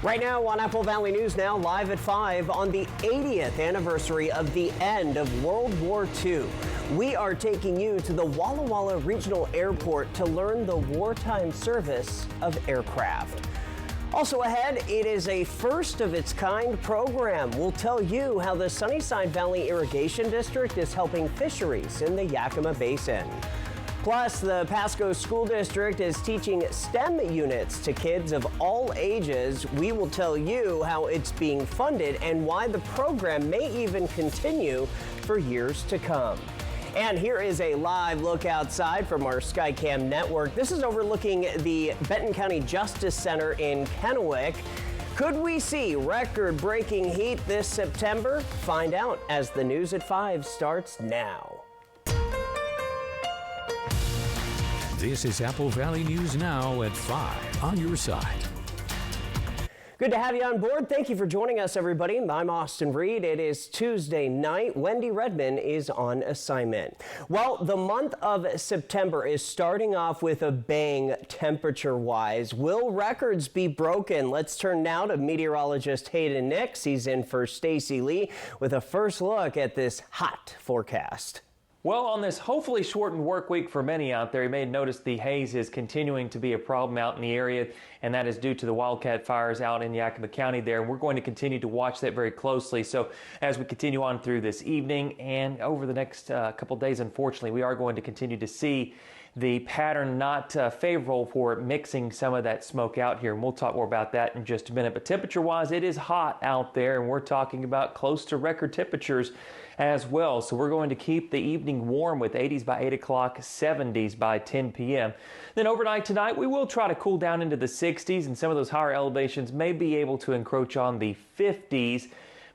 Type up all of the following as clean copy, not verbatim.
Right now on Apple Valley News Now, live at 5 on the 80th anniversary of the end of World War II. We are taking you to the Walla Walla Regional Airport to learn the wartime service of aircraft. Also ahead, it is a first of its kind program. We'll tell you how the Sunnyside Valley Irrigation District is helping fisheries in the Yakima Basin. Plus, the Pasco School District is teaching STEM units to kids of all ages. We will tell you how it's being funded and why the program may even continue for years to come. And here is a live look outside from our Skycam network. This is overlooking the Benton County Justice Center in Kennewick. Could we see record-breaking heat this September? Find out as the News at 5 starts now. This is Apple Valley News Now at 5 on your side. Good to have you on board. Thank you for joining us, everybody. I'm Austin Reed. It is Tuesday night. Wendy Redman is on assignment. Well, the month of September is starting off with a bang temperature-wise. Will records be broken? Let's turn now to meteorologist Hayden Nix. He's in for Stacy Lee with a first look at this hot forecast. Well, on this hopefully shortened work week for many out there, you may notice the haze is continuing to be a problem out in the area, and that is due to the wildcat fires out in Yakima County there. And we're going to continue to watch that very closely. So as we continue on through this evening and over the next couple days, unfortunately, we are going to continue to see the pattern not favorable for mixing some of that smoke out here. And we'll talk more about that in just a minute. But temperature-wise, it is hot out there, and we're talking about close to record temperatures as well. So we're going to keep the evening warm with 80s by 8 o'clock, 70s by 10 p.m. Then overnight tonight, we will try to cool down into the 60s, and some of those higher elevations may be able to encroach on the 50s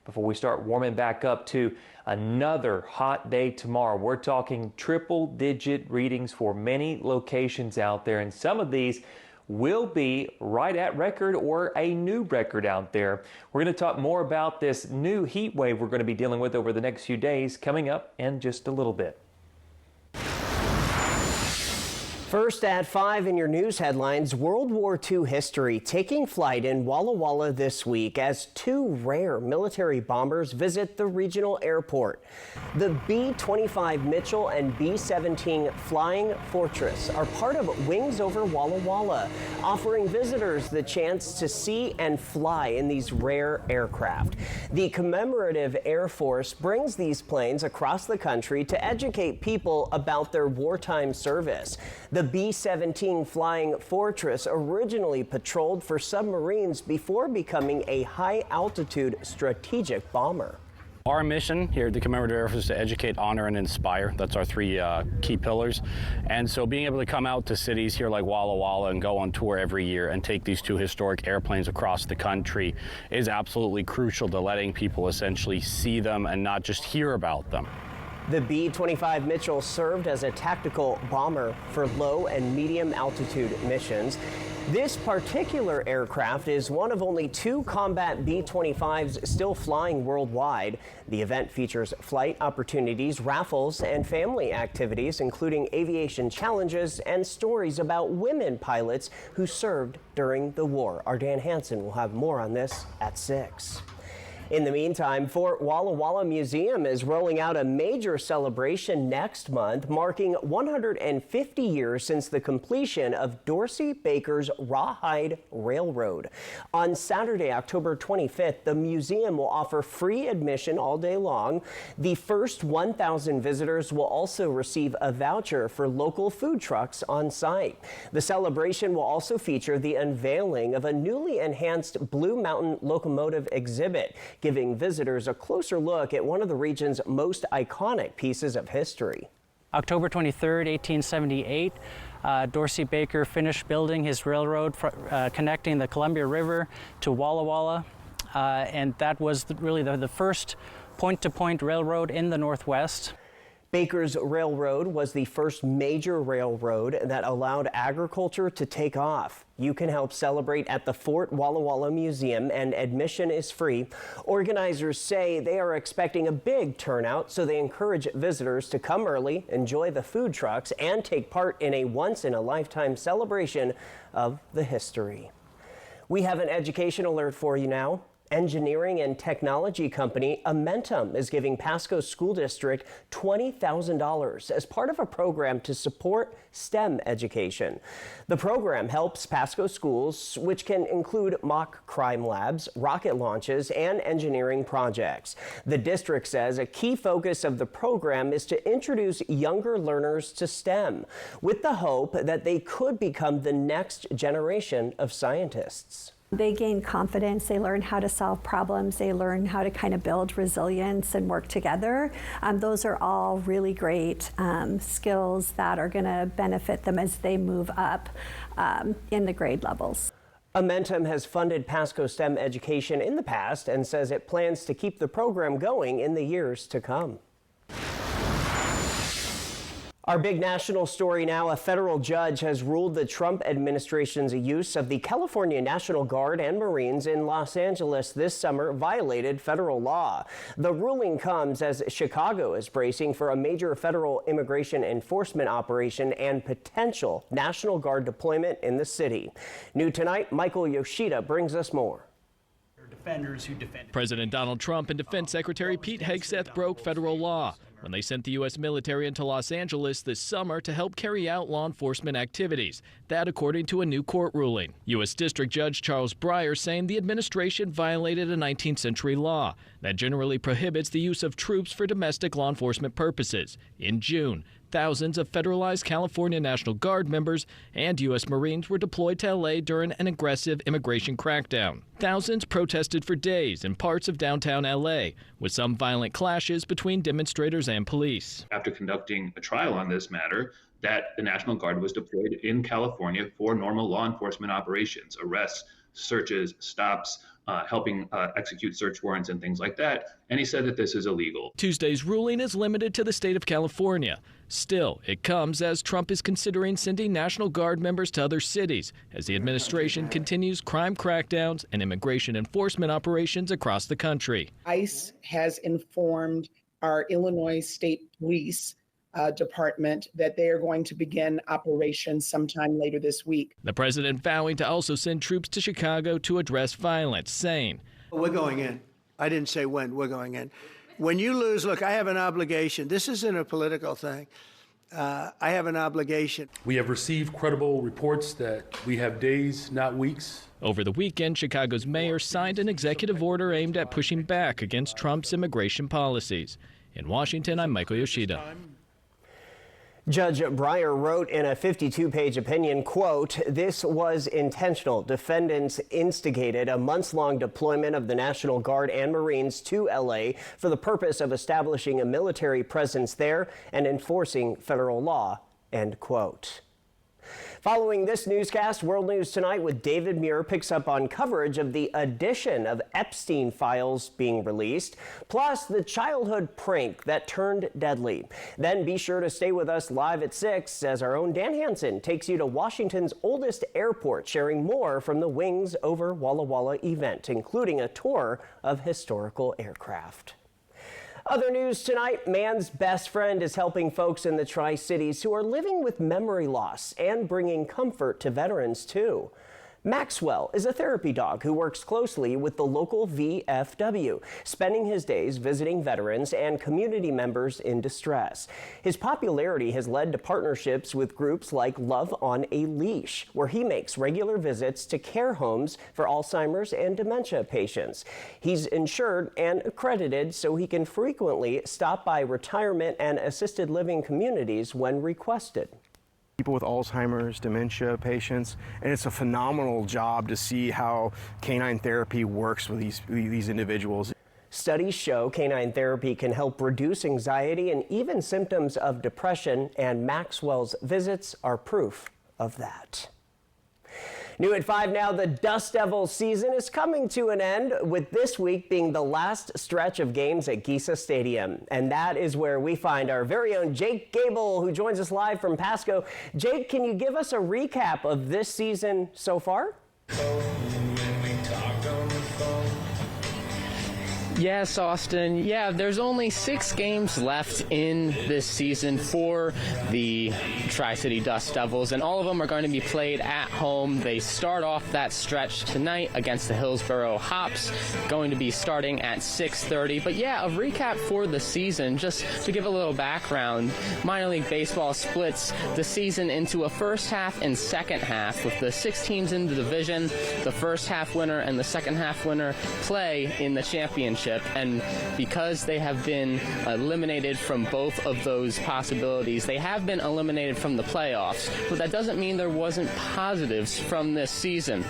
before we start warming back up to another hot day tomorrow. We're talking triple-digit readings for many locations out there, and some of these will be right at record or a new record out there. We're going to talk more about this new heat wave we're going to be dealing with over the next few days coming up in just a little bit. First at 5 in your news headlines, World War II history taking flight in Walla Walla this week as two rare military bombers visit the regional airport. The B-25 Mitchell and B-17 Flying Fortress are part of Wings Over Walla Walla, offering visitors the chance to see and fly in these rare aircraft. The commemorative Air Force brings these planes across the country to educate people about their wartime service. The B-17 Flying Fortress originally patrolled for submarines before becoming a high-altitude strategic bomber. Our mission here at the Commemorative Air Force is to educate, honor, and inspire. That's our three key pillars. And so being able to come out to cities here like Walla Walla and go on tour every year and take these two historic airplanes across the country is absolutely crucial to letting people essentially see them and not just hear about them. The B-25 Mitchell served as a tactical bomber for low and medium altitude missions. This particular aircraft is one of only two combat B-25s still flying worldwide. The event features flight opportunities, raffles, and family activities, including aviation challenges and stories about women pilots who served during the war. Our Dan Hansen will have more on this at 6. In the meantime, Fort Walla Walla Museum is rolling out a major celebration next month, marking 150 years since the completion of Dorsey Baker's Rawhide Railroad. On Saturday, October 25th, the museum will offer free admission all day long. The first 1,000 visitors will also receive a voucher for local food trucks on site. The celebration will also feature the unveiling of a newly enhanced Blue Mountain locomotive exhibit, giving visitors a closer look at one of the region's most iconic pieces of history. October 23rd, 1878, Dorsey Baker finished building his railroad connecting the Columbia River to Walla Walla, and that was really the first point-to-point railroad in the Northwest. Baker's Railroad was the first major railroad that allowed agriculture to take off. You can help celebrate at the Fort Walla Walla Museum, and admission is free. Organizers say they are expecting a big turnout, so they encourage visitors to come early, enjoy the food trucks, and take part in a once-in-a-lifetime celebration of the history. We have an education alert for you now. Engineering and technology company Amentum is giving Pasco School District $20,000 as part of a program to support STEM education. The program helps Pasco schools, which can include mock crime labs, rocket launches, and engineering projects. The district says a key focus of the program is to introduce younger learners to STEM, with the hope that they could become the next generation of scientists. They gain confidence, they learn how to solve problems, they learn how to kind of build resilience and work together. Those are all really great skills that are going to benefit them as they move up in the grade levels. Amentum has funded Pasco STEM education in the past and says it plans to keep the program going in the years to come. Our big national story now, a federal judge has ruled the Trump administration's use of the California National Guard and Marines in Los Angeles this summer violated federal law. The ruling comes as Chicago is bracing for a major federal immigration enforcement operation and potential National Guard deployment in the city. New tonight, Michael Yoshida brings us more. President Donald Trump and Defense Secretary Pete Hegseth broke federal law when they sent the U.S. military into Los Angeles this summer to help carry out law enforcement activities. That according to a new court ruling. U.S. District Judge Charles Breyer saying the administration violated a 19th century law that generally prohibits the use of troops for domestic law enforcement purposes. In June, thousands of federalized California National Guard members and U.S. Marines were deployed to L.A. during an aggressive immigration crackdown. Thousands protested for days in parts of downtown L.A., with some violent clashes between demonstrators and police. After conducting a trial on this matter, that the National Guard was deployed in California for normal law enforcement operations, arrests, searches, stops, helping execute search warrants and things like that, and he said that this is illegal. Tuesday's ruling is limited to the state of California. Still, it comes as Trump is considering sending National Guard members to other cities as the administration continues crime crackdowns and immigration enforcement operations across the country. ICE has informed our Illinois State Police Department that they are going to begin operations sometime later this week. The president vowing to also send troops to Chicago to address violence, saying, "We're going in. I didn't say when. We're going in. When you lose, look, I have an obligation. This isn't a political thing. I have an obligation." We have received credible reports that we have days, not weeks. Over the weekend, Chicago's mayor signed an executive order aimed at pushing back against Trump's immigration policies. In Washington, I'm Michael Yoshida. Judge Breyer wrote in a 52-page opinion, quote, "This was intentional. Defendants instigated a months-long deployment of the National Guard and Marines to L.A. for the purpose of establishing a military presence there and enforcing federal law," end quote. Following this newscast, World News Tonight with David Muir picks up on coverage of the addition of Epstein files being released, plus the childhood prank that turned deadly. Then be sure to stay with us live at 6 as our own Dan Hansen takes you to Washington's oldest airport, sharing more from the Wings Over Walla Walla event, including a tour of historical aircraft. Other news tonight, man's best friend is helping folks in the Tri-Cities who are living with memory loss and bringing comfort to veterans, too. Maxwell is a therapy dog who works closely with the local VFW, spending his days visiting veterans and community members in distress. His popularity has led to partnerships with groups like Love on a Leash, where he makes regular visits to care homes for Alzheimer's and dementia patients. He's insured and accredited so he can frequently stop by retirement and assisted living communities when requested. People with Alzheimer's, dementia patients, and it's a phenomenal job to see how canine therapy works with these individuals. Studies show canine therapy can help reduce anxiety and even symptoms of depression, and Maxwell's visits are proof of that. New at 5 now, the Dust Devils season is coming to an end, with this week being the last stretch of games at Giesa Stadium. And that is where we find our very own Jake Gable, who joins us live from Pasco. Jake, can you give us a recap of this season so far? Yes, Austin. Yeah, there's only 6 games left in this season for the Tri-City Dust Devils, and all of them are going to be played at home. They start off that stretch tonight against the Hillsboro Hops, going to be starting at 6:30. But yeah, a recap for the season, just to give a little background. Minor League Baseball splits the season into a first half and second half, with the 6 teams in the division. The first half winner and the second half winner play in the championship. And because they have been eliminated from both of those possibilities, they have been eliminated from the playoffs. But that doesn't mean there wasn't positives from this season.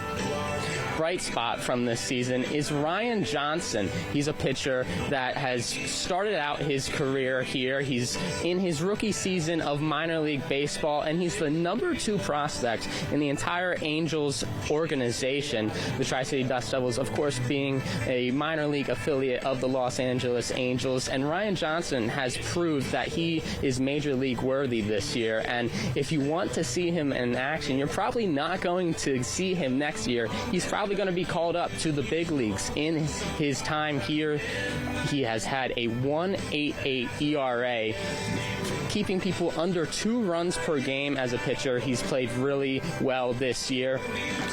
Bright spot from this season is Ryan Johnson. He's a pitcher that has started out his career here. He's in his rookie season of minor league baseball, and he's the number 2 prospect in the entire Angels organization. The Tri-City Dust Devils, of course, being a minor league affiliate of the Los Angeles Angels, and Ryan Johnson has proved that he is major league worthy this year. And if you want to see him in action, you're probably not going to see him next year. He's probably going to be called up to the big leagues. In his time here, he has had a 1.88 ERA, keeping people under 2 runs per game as a pitcher. He's played really well this year.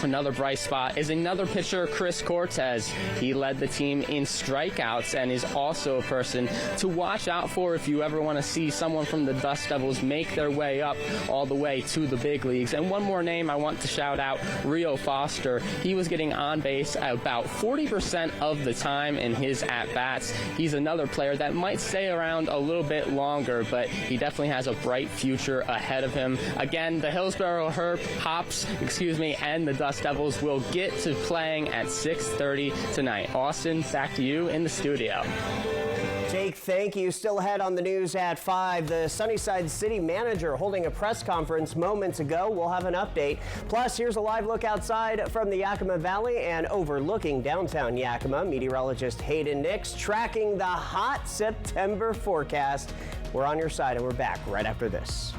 Another bright spot is another pitcher, Chris Cortez. He led the team in strikeouts and is also a person to watch out for if you ever want to see someone from the Dust Devils make their way up all the way to the big leagues. And one more name I want to shout out, Rio Foster. He was getting on base about 40% of the time in his at-bats. He's another player that might stay around a little bit longer, but he definitely has a bright future ahead of him. Again, the Hillsboro Hops, and the Dust Devils will get to playing at 6:30 tonight. Austin, back to you in the studio. Jake, thank you. Still ahead on the news at 5, the Sunnyside City Manager holding a press conference moments ago. We'll have an update. Plus, here's a live look outside from the Yakima Valley and overlooking downtown Yakima. Meteorologist Hayden Nix tracking the hot September forecast. We're on your side, and we're back right after this.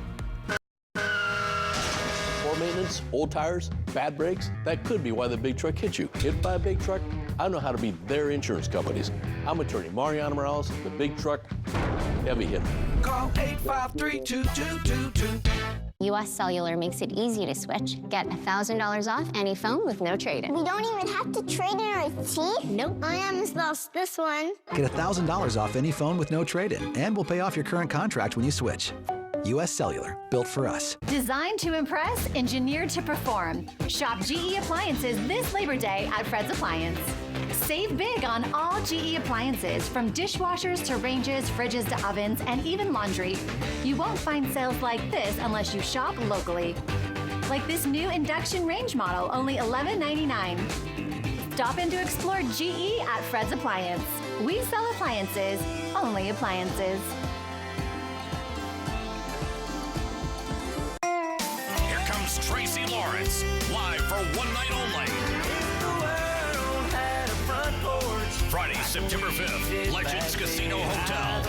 Poor maintenance, old tires, bad brakes, that could be why the big truck hit you. Hit by a big truck? I know how to be their insurance companies. I'm attorney Mariano Morales, the big truck heavy hitter. Call 853-2222. US Cellular makes it easy to switch. Get $1,000 off any phone with no trade-in. We don't even have to trade in our teeth? Nope. I almost lost this one. Get $1,000 off any phone with no trade-in, and we'll pay off your current contract when you switch. US Cellular, built for us. Designed to impress, engineered to perform. Shop GE Appliances this Labor Day at Fred's Appliance. Save big on all GE appliances, from dishwashers to ranges, fridges to ovens, and even laundry. You won't find sales like this unless you shop locally. Like this new induction range model, only $11.99. Stop in to explore GE at Fred's Appliance. We sell appliances, only appliances. Here comes Tracy Lawrence, live for one night only. Friday, September 5th, Legends Casino Hotel.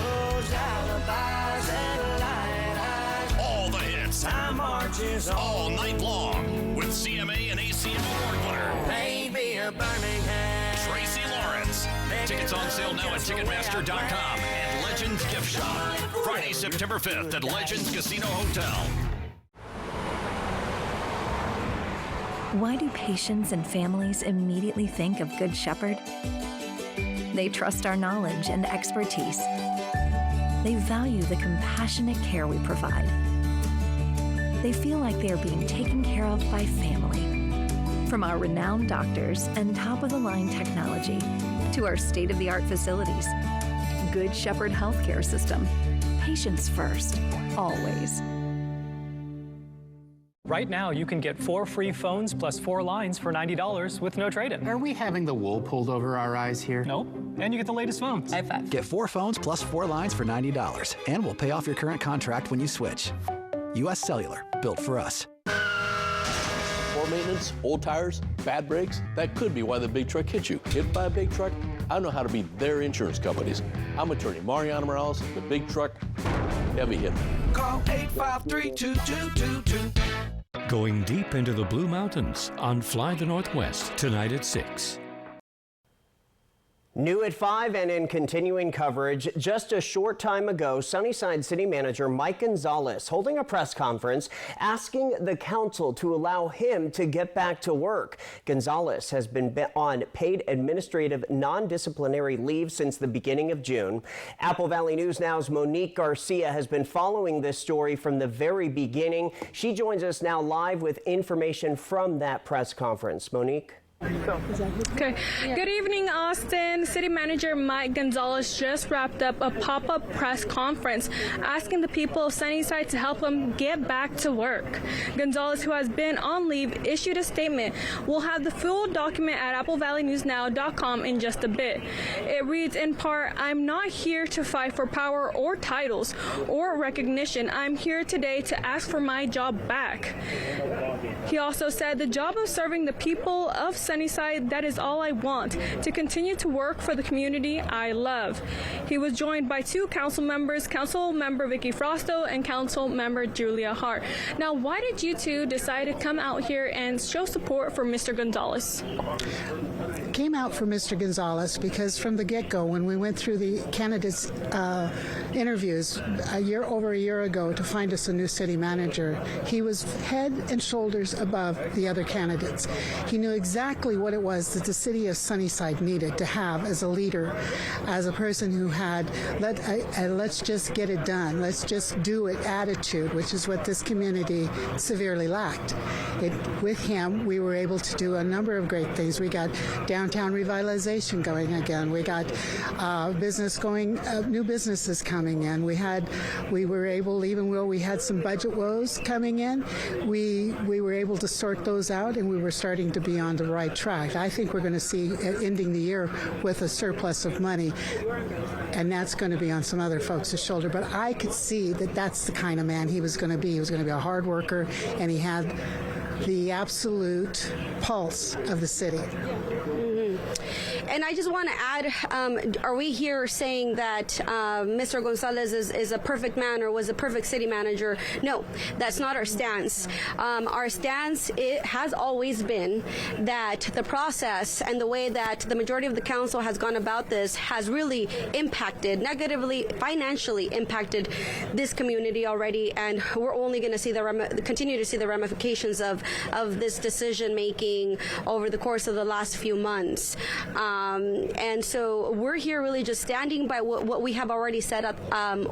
All the hits, all night long, with CMA and ACM award winner Tracy Lawrence. Tickets on sale now at Ticketmaster.com and Legends Gift Shop. Friday, September 5th at Legends Casino Hotel. Why do patients and families immediately think of Good Shepherd? They trust our knowledge and expertise. They value the compassionate care we provide. They feel like they are being taken care of by family. From our renowned doctors and top-of-the-line technology to our state-of-the-art facilities, Good Shepherd Healthcare System. Patients first, always. Right now, you can get 4 free phones plus 4 lines for $90 with no trade-in. Are we having the wool pulled over our eyes here? Nope. And you get the latest phones. High five. Get 4 phones plus 4 lines for $90, and we'll pay off your current contract when you switch. US Cellular, built for us. Poor maintenance, old tires, bad brakes, that could be why the big truck hit you. Hit by a big truck? I know how to be their insurance companies. I'm attorney Mariano Morales, the big truck heavy hitter. Call 853-2222. Going deep into the Blue Mountains on Fly the Northwest tonight at 6. New at 5 and in continuing coverage, just a short time ago, Sunnyside City Manager Mike Gonzalez holding a press conference asking the council to allow him to get back to work. Gonzalez has been on paid administrative non-disciplinary leave since the beginning of June. Apple Valley News Now's Monique Garcia has been following this story from the very beginning. She joins us now live with information from that press conference. Monique? Okay. Good evening, Austin. City Manager Mike Gonzalez just wrapped up a pop-up press conference asking the people of Sunnyside to help him get back to work. Gonzalez, who has been on leave, issued a statement. We'll have the full document at applevalleynewsnow.com in just a bit. It reads in part, "I'm not here to fight for power or titles or recognition. I'm here today to ask for my job back." He also said, "The job of serving the people of Sunnyside, that is all I want, to continue to work for the community I love." He was joined by two council members, Council Member Vicky Frosto and Council Member Julia Hart. Now, why did you two decide to come out here and show support for Mr. Gonzalez? Came out for Mr. Gonzalez because from the get-go, when we went through the candidates' interviews over a year ago to find us a new city manager, he was head and shoulders above the other candidates. He knew exactly what it was that the city of Sunnyside needed to have as a leader, as a person who had let's just get it done, let's just do it attitude, which is what this community severely lacked. With him, we were able to do a number of great things. We got downtown revitalization going again. We got business going, new businesses coming in. We were able, even though we had some budget woes coming in, we were able to sort those out, and we were starting to be on the right track. I think we're going to see ending the year with a surplus of money, and that's going to be on some other folks' shoulder. But I could see that that's the kind of man he was going to be. He was going to be a hard worker, and he had the absolute pulse of the city. And I just want to add, are we here saying that Mr. Gonzalez is a perfect man or was a perfect city manager? No, that's not our stance. Our stance has always been that the process and the way that the majority of the council has gone about this has really impacted, negatively, financially impacted this community already, and we're only going to continue to see the ramifications of this decision making over the course of the last few months. And so we're here really just standing by what we have already set up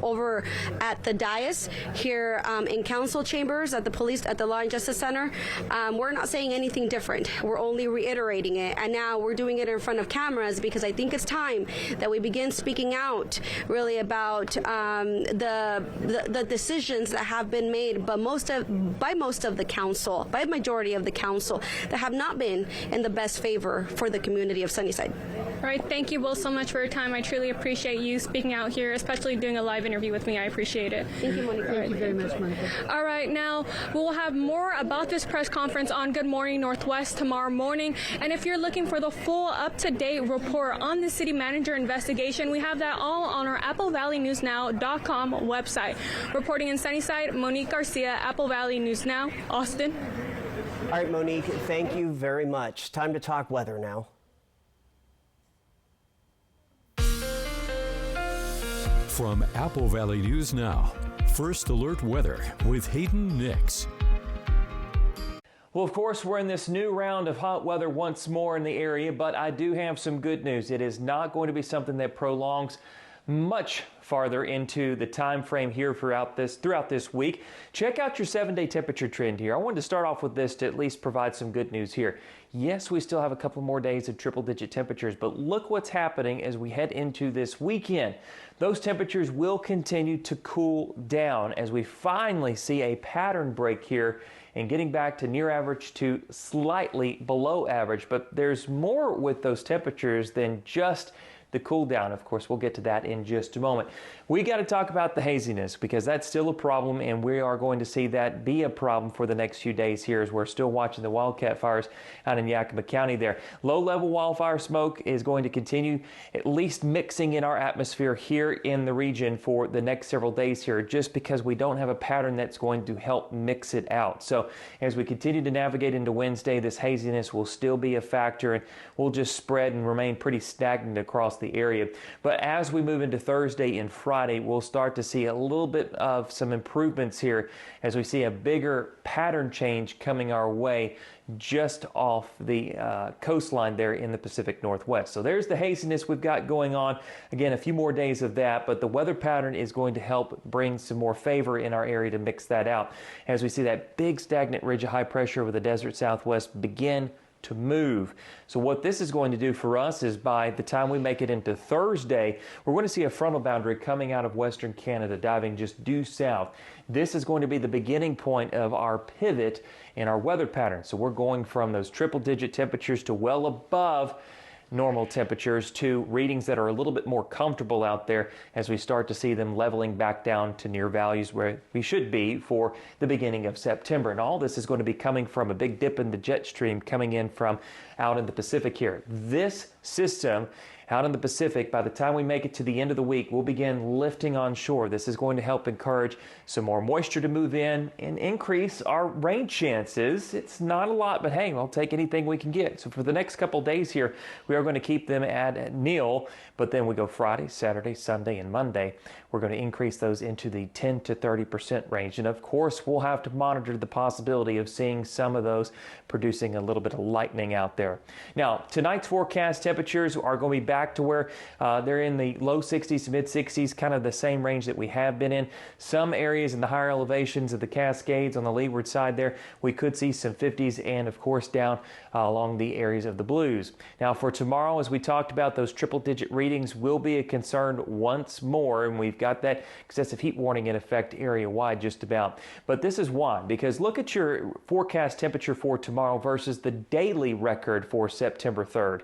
over at the dais here in council chambers at the Law and Justice Center. We're not saying anything different. We're only reiterating it. And now we're doing it in front of cameras because I think it's time that we begin speaking out really about the decisions that have been made by most of the council, by majority of the council, that have not been in the best favor for the community of Sunnyside. All right, thank you both so much for your time. I truly appreciate you speaking out here, especially doing a live interview with me. I appreciate it. Thank you, Monica. Thank you very much, Monica. All right, now we'll have more about this press conference on Good Morning Northwest tomorrow morning. And if you're looking for the full up-to-date report on the city manager investigation, we have that all on our applevalleynewsnow.com website. Reporting in Sunnyside, Monique Garcia, Apple Valley News Now, Austin. All right, Monique, thank you very much. Time to talk weather now. From Apple Valley News Now, First Alert Weather with Hayden Nix. Well, of course, we're in this new round of hot weather once more in the area, but I do have some good news. It is not going to be something that prolongs much farther into the time frame here throughout this week. Check out your 7-day temperature trend here. I wanted to start off with this to at least provide some good news here. Yes, we still have a couple more days of triple-digit temperatures, but look what's happening as we head into this weekend. Those temperatures will continue to cool down as we finally see a pattern break here and getting back to near average to slightly below average. But there's more with those temperatures than just the cool down. Of course, we'll get to that in just a moment. We got to talk about the haziness because that's still a problem, and we are going to see that be a problem for the next few days here as we're still watching the wildcat fires out in Yakima County there. Low-level wildfire smoke is going to continue at least mixing in our atmosphere here in the region for the next several days here, just because we don't have a pattern that's going to help mix it out. So as we continue to navigate into Wednesday, this haziness will still be a factor and will just spread and remain pretty stagnant across the area. But as we move into Thursday and Friday, we'll start to see a little bit of some improvements here as we see a bigger pattern change coming our way just off the coastline there in the Pacific Northwest. So there's the haziness we've got going on. Again, a few more days of that, but the weather pattern is going to help bring some more favor in our area to mix that out as we see that big stagnant ridge of high pressure over the desert Southwest begin to move. So what this is going to do for us is by the time we make it into Thursday, we're going to see a frontal boundary coming out of Western Canada, diving just due south. This is going to be the beginning point of our pivot in our weather pattern. So we're going from those triple-digit temperatures to well above normal temperatures to readings that are a little bit more comfortable out there as we start to see them leveling back down to near values where we should be for the beginning of September. And all this is going to be coming from a big dip in the jet stream coming in from out in the Pacific here. This system out in the Pacific, by the time we make it to the end of the week, we'll begin lifting on shore. This is going to help encourage some more moisture to move in and increase our rain chances. It's not a lot, but hey, we'll take anything we can get. So for the next couple days here, we are going to keep them at nil, but then we go Friday, Saturday, Sunday, and Monday. We're going to increase those into the 10 to 30% range. And of course, we'll have to monitor the possibility of seeing some of those producing a little bit of lightning out there. Now, tonight's forecast temperatures are going to be back to where they're in the low 60s to mid 60s, kind of the same range that we have been in. Some areas in the higher elevations of the Cascades on the leeward side there, we could see some 50s and of course down along the areas of the Blues. Now for tomorrow, as we talked about, those triple-digit readings will be a concern once more, and we've got that excessive heat warning in effect area-wide just about. But this is why, because look at your forecast temperature for tomorrow versus the daily record for September 3rd.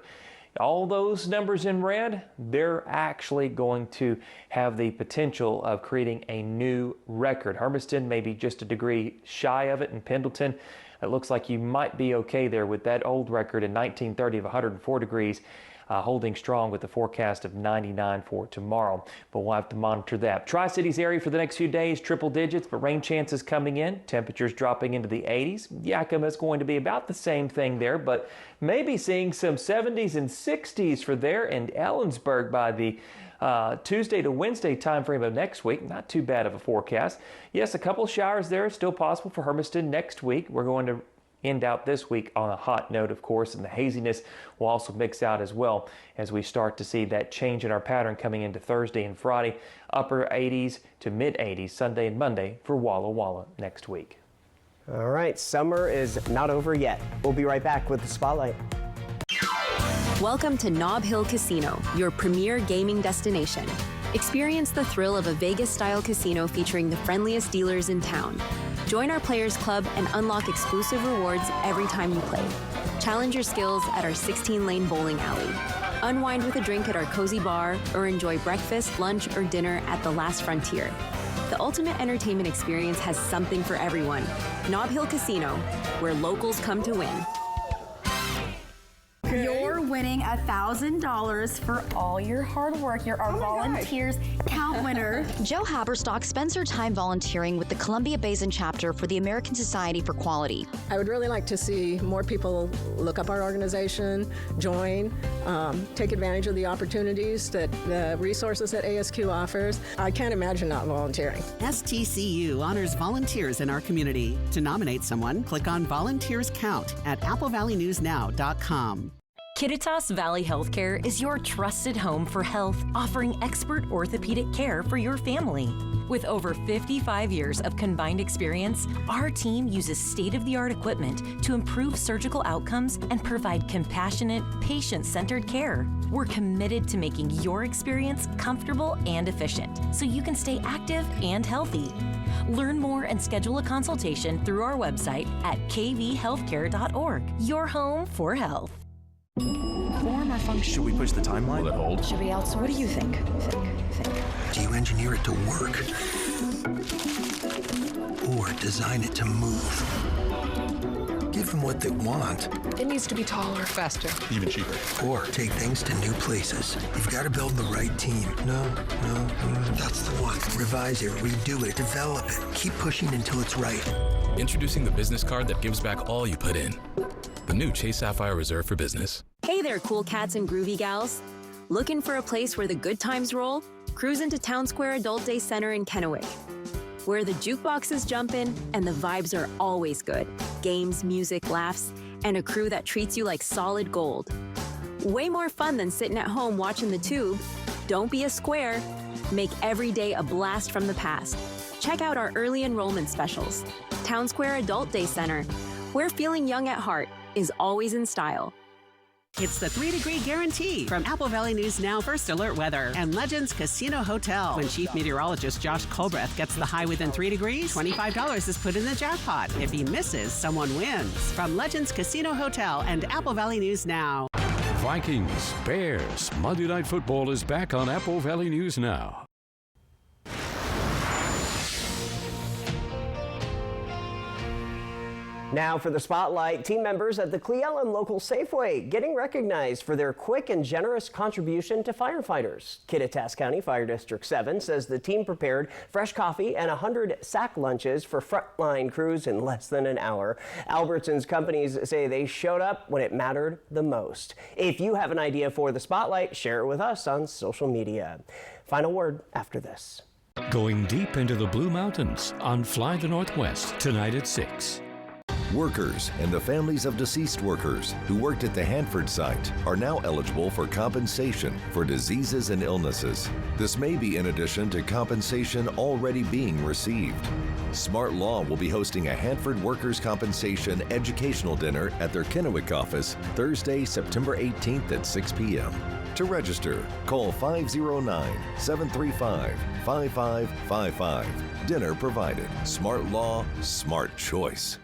All those numbers in red, they're actually going to have the potential of creating a new record. Hermiston may be just a degree shy of it, and Pendleton, it looks like you might be okay there with that old record in 1930 of 104 degrees. Holding strong with the forecast of 99 for tomorrow, but we'll have to monitor that. Tri-Cities area for the next few days, triple digits, but rain chances coming in, temperatures dropping into the 80s. Yakima is going to be about the same thing there, but maybe seeing some 70s and 60s for there, and Ellensburg by the Tuesday to Wednesday timeframe of next week. Not too bad of a forecast. Yes, a couple showers there, still possible for Hermiston next week. We're going to end out this week on a hot note, of course, and the haziness will also mix out as well as we start to see that change in our pattern coming into Thursday and Friday, upper 80s to mid 80s Sunday and Monday for Walla Walla next week. All right, summer is not over yet. We'll be right back with the Spotlight. Welcome to Nob Hill Casino, your premier gaming destination. Experience the thrill of a Vegas-style casino featuring the friendliest dealers in town. Join our Players Club and unlock exclusive rewards every time you play. Challenge your skills at our 16-lane bowling alley. Unwind with a drink at our cozy bar, or enjoy breakfast, lunch, or dinner at the Last Frontier. The ultimate entertainment experience has something for everyone. Nob Hill Casino, where locals come to win. You're winning $1,000 for all your hard work. You're our volunteers count winner. Joe Haberstock spends her time volunteering with the Columbia Basin chapter for the American Society for Quality. I would really like to see more people look up our organization, join, take advantage of the opportunities that the resources that ASQ offers. I can't imagine not volunteering. STCU honors volunteers in our community. To nominate someone, click on Volunteers Count at AppleValleyNewsNow.com. Kittitas Valley Healthcare is your trusted home for health, offering expert orthopedic care for your family. With over 55 years of combined experience, our team uses state-of-the-art equipment to improve surgical outcomes and provide compassionate, patient-centered care. We're committed to making your experience comfortable and efficient, so you can stay active and healthy. Learn more and schedule a consultation through our website at kvhealthcare.org. Your home for health. Form or function? Should we push the timeline? Will it hold? Should we outsource? What do you think? Do you engineer it to work? Or design it to move? Give them what they want. It needs to be taller, faster. Even cheaper. Or take things to new places. You've got to build the right team. No, that's the one. Revise it, redo it, develop it. Keep pushing until it's right. Introducing the business card that gives back all you put in. The new Chase Sapphire Reserve for Business. Hey there, cool cats and groovy gals. Looking for a place where the good times roll? Cruise into Town Square Adult Day Center in Kennewick, where the jukebox is jumping and the vibes are always good. Games, music, laughs, and a crew that treats you like solid gold. Way more fun than sitting at home watching the tube. Don't be a square. Make every day a blast from the past. Check out our early enrollment specials. Town Square Adult Day Center, where feeling young at heart is always in style. It's the 3-degree guarantee from Apple Valley News Now First Alert Weather and Legends Casino Hotel. When Chief Meteorologist Josh Colbreth gets the high within 3 degrees, $25 is put in the jackpot. If he misses, someone wins. From Legends Casino Hotel and Apple Valley News Now. Vikings, Bears, Monday Night Football is back on Apple Valley News Now. Now for the spotlight, team members at the Cle Elum local Safeway getting recognized for their quick and generous contribution to firefighters. Kittitas County Fire District 7 says the team prepared fresh coffee and 100 sack lunches for frontline crews in less than an hour. Albertsons companies say they showed up when it mattered the most. If you have an idea for the spotlight, share it with us on social media. Final word after this. Going deep into the Blue Mountains on Fly the Northwest tonight at 6. Workers and the families of deceased workers who worked at the Hanford site are now eligible for compensation for diseases and illnesses. This may be in addition to compensation already being received. Smart Law will be hosting a Hanford Workers' Compensation educational dinner at their Kennewick office Thursday, September 18th at 6 p.m. To register, call 509-735-5555. Dinner provided. Smart Law, smart choice.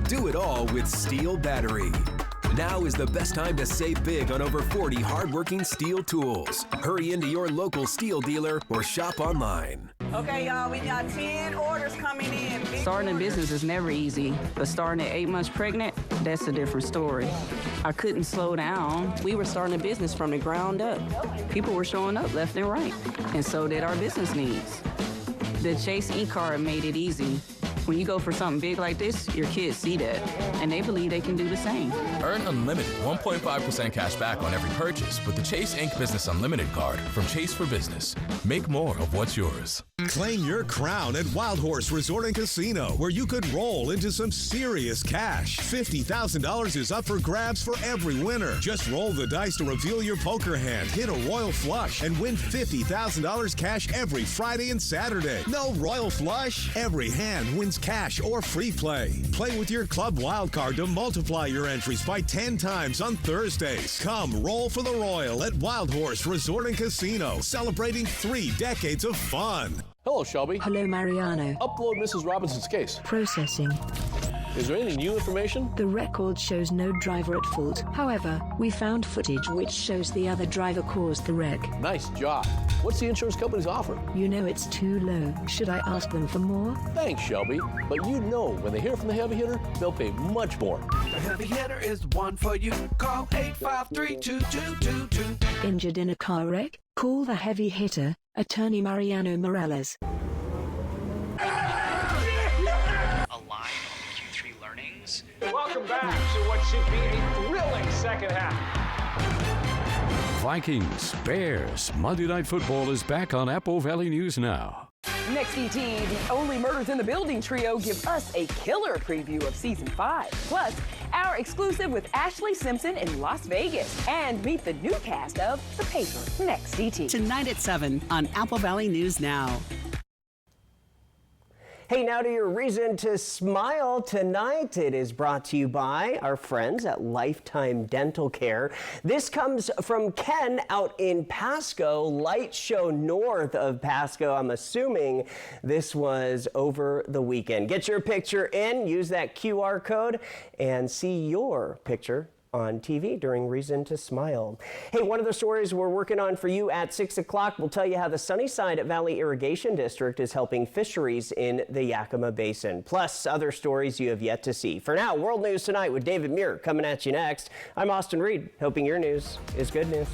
Do it all with Steel Battery. Now is the best time to save big on over 40 hardworking Steel tools. Hurry into your local Steel dealer or shop online. Okay, y'all, we got 10 orders coming in. Starting a business is never easy, but starting at 8 months pregnant, that's a different story. I couldn't slow down. We were starting a business from the ground up. People were showing up left and right, and so did our business needs. The Chase e-card made it easy. When you go for something big like this, your kids see that, and they believe they can do the same. Earn unlimited 1.5% cash back on every purchase with the Chase Inc. Business Unlimited card from Chase for Business. Make more of what's yours. Claim your crown at Wild Horse Resort and Casino, where you could roll into some serious cash. $50,000 is up for grabs for every winner. Just roll the dice to reveal your poker hand, hit a royal flush, and win $50,000 cash every Friday and Saturday. No royal flush? Every hand wins cash or free play. Play with your Club Wild card to multiply your entries by 10 times on Thursdays. Come roll for the Royal at Wild Horse Resort and Casino, celebrating 3 decades of fun. Hello, Shelby. Hello, Mariano. Upload Mrs. Robinson's case. Processing. Is there any new information? The record shows no driver at fault. However, we found footage which shows the other driver caused the wreck. Nice job. What's the insurance company's offer? You know it's too low. Should I ask them for more? Thanks, Shelby. But you know when they hear from the heavy hitter, they'll pay much more. The heavy hitter is the one for you. Call 853-2222. Injured in a car wreck? Call the heavy hitter, Attorney Mariano Morales. Welcome back to what should be a thrilling second half. Vikings, Bears, Monday Night Football is back on Apple Valley News Now. Next ET, the Only Murders in the Building trio give us a killer preview of Season 5. Plus, our exclusive with Ashley Simpson in Las Vegas. And meet the new cast of The Paper. Next ET. Tonight at 7 on Apple Valley News Now. Hey, now to your reason to smile tonight. It is brought to you by our friends at Lifetime Dental Care. This comes from Ken out in Pasco, Light Show north of Pasco. I'm assuming this was over the weekend. Get your picture in, use that QR code, and see your picture on TV during Reason to Smile. Hey, one of the stories we're working on for you at 6 o'clock will tell you how the Sunnyside Valley Irrigation District is helping fisheries in the Yakima Basin, plus other stories you have yet to see. For now, World News Tonight with David Muir coming at you next. I'm Austin Reed, hoping your news is good news.